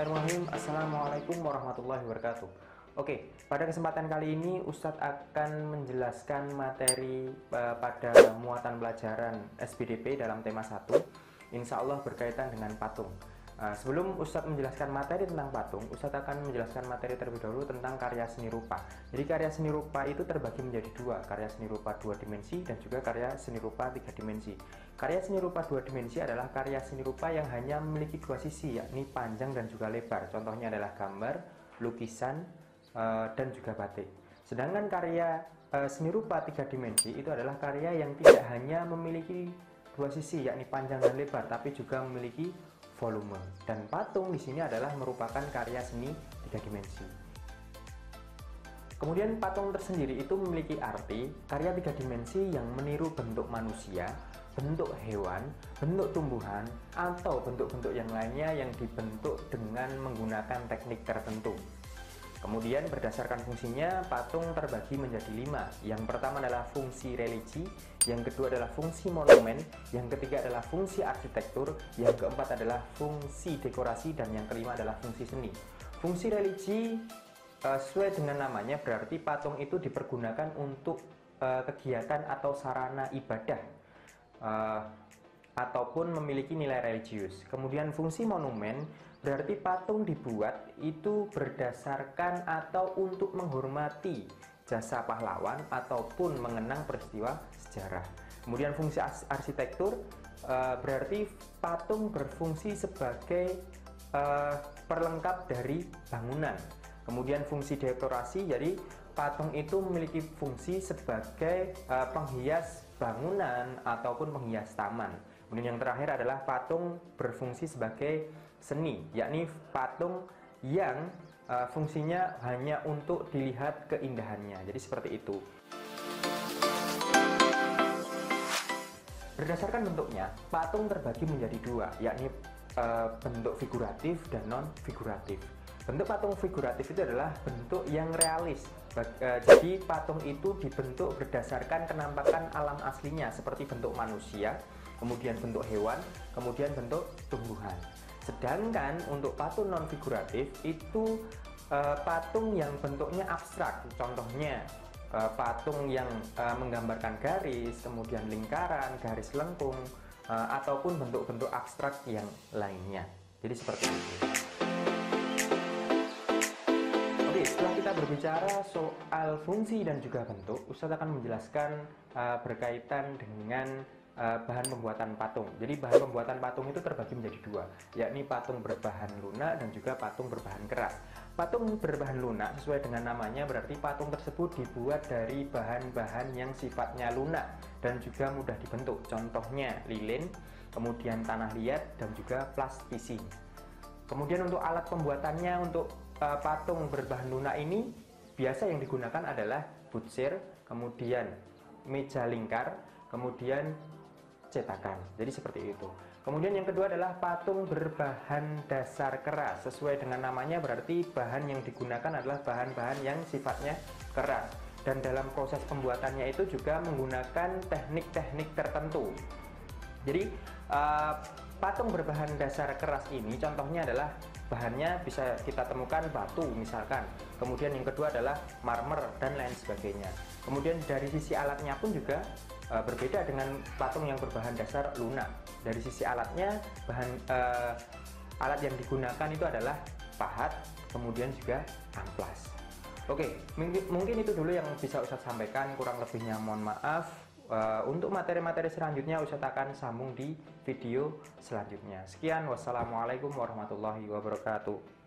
Bismillahirrahmanirrahim. Assalamualaikum warahmatullahi wabarakatuh. Oke, pada kesempatan kali ini Ustadz akan menjelaskan materi pada muatan pelajaran SBDP dalam tema 1. Insya Allah berkaitan dengan patung. Sebelum Ustadz menjelaskan materi tentang patung, Ustadz akan menjelaskan materi terlebih dahulu tentang karya seni rupa. Jadi karya seni rupa itu terbagi menjadi dua, karya seni rupa 2 dimensi dan juga karya seni rupa 3 dimensi. Karya seni rupa 2 dimensi adalah karya seni rupa yang hanya memiliki 2 sisi, yakni panjang dan juga lebar. Contohnya adalah gambar, lukisan, dan juga batik. Sedangkan karya seni rupa 3 dimensi itu adalah karya yang tidak hanya memiliki 2 sisi, yakni panjang dan lebar, tapi juga memiliki volume. Dan patung di sini adalah merupakan karya seni 3 dimensi. Kemudian patung tersendiri itu memiliki arti karya 3 dimensi yang meniru bentuk manusia, bentuk hewan, bentuk tumbuhan, atau bentuk-bentuk yang lainnya yang dibentuk dengan menggunakan teknik tertentu. Kemudian berdasarkan fungsinya, patung terbagi menjadi 5. Yang pertama adalah fungsi religi, yang kedua adalah fungsi monumen, yang ketiga adalah fungsi arsitektur, yang keempat adalah fungsi dekorasi, dan yang kelima adalah fungsi seni. Fungsi religi sesuai dengan namanya berarti patung itu dipergunakan untuk kegiatan atau sarana ibadah ataupun memiliki nilai religius. Kemudian fungsi monumen berarti patung dibuat itu berdasarkan atau untuk menghormati jasa pahlawan ataupun mengenang peristiwa sejarah. Kemudian fungsi arsitektur berarti patung berfungsi sebagai perlengkap dari bangunan. Kemudian fungsi dekorasi, jadi patung itu memiliki fungsi sebagai penghias bangunan ataupun penghias taman. Kemudian yang terakhir adalah patung berfungsi sebagai seni, yakni patung yang fungsinya hanya untuk dilihat keindahannya. Jadi seperti itu. Berdasarkan bentuknya, patung terbagi menjadi 2, yakni bentuk figuratif dan non-figuratif. Bentuk patung figuratif itu adalah bentuk yang realis. Jadi patung itu dibentuk berdasarkan penampakan alam aslinya seperti bentuk manusia, kemudian bentuk hewan, kemudian bentuk tumbuhan. Sedangkan untuk patung non-figuratif itu patung yang bentuknya abstrak. Contohnya patung yang menggambarkan garis, kemudian lingkaran, garis lengkung, ataupun bentuk-bentuk abstrak yang lainnya. Jadi seperti itu. Oke, setelah kita berbicara soal fungsi dan juga bentuk, Ustadz akan menjelaskan berkaitan dengan bahan pembuatan patung. Jadi bahan pembuatan patung itu terbagi menjadi 2, yakni patung berbahan lunak dan juga patung berbahan keras. Patung berbahan lunak sesuai dengan namanya berarti patung tersebut dibuat dari bahan-bahan yang sifatnya lunak dan juga mudah dibentuk. Contohnya lilin, kemudian tanah liat, dan juga plastisi. Kemudian untuk alat pembuatannya untuk patung berbahan lunak ini biasa yang digunakan adalah butsir, kemudian meja lingkar, kemudian cetakan. Jadi seperti itu. Kemudian yang kedua adalah patung berbahan dasar keras. Sesuai dengan namanya berarti bahan yang digunakan adalah bahan-bahan yang sifatnya keras. Dan dalam proses pembuatannya itu juga menggunakan teknik-teknik tertentu. Jadi patung berbahan dasar keras ini contohnya adalah bahannya bisa kita temukan batu misalkan. Kemudian yang kedua adalah marmer dan lain sebagainya. Kemudian dari sisi alatnya pun juga berbeda dengan patung yang berbahan dasar lunak. Dari sisi alatnya, alat yang digunakan itu adalah pahat, kemudian juga amplas. Oke, mungkin itu dulu yang bisa Ustadz sampaikan, kurang lebihnya mohon maaf. Untuk materi-materi selanjutnya Ustadz akan sambung di video selanjutnya. Sekian, wassalamualaikum warahmatullahi wabarakatuh.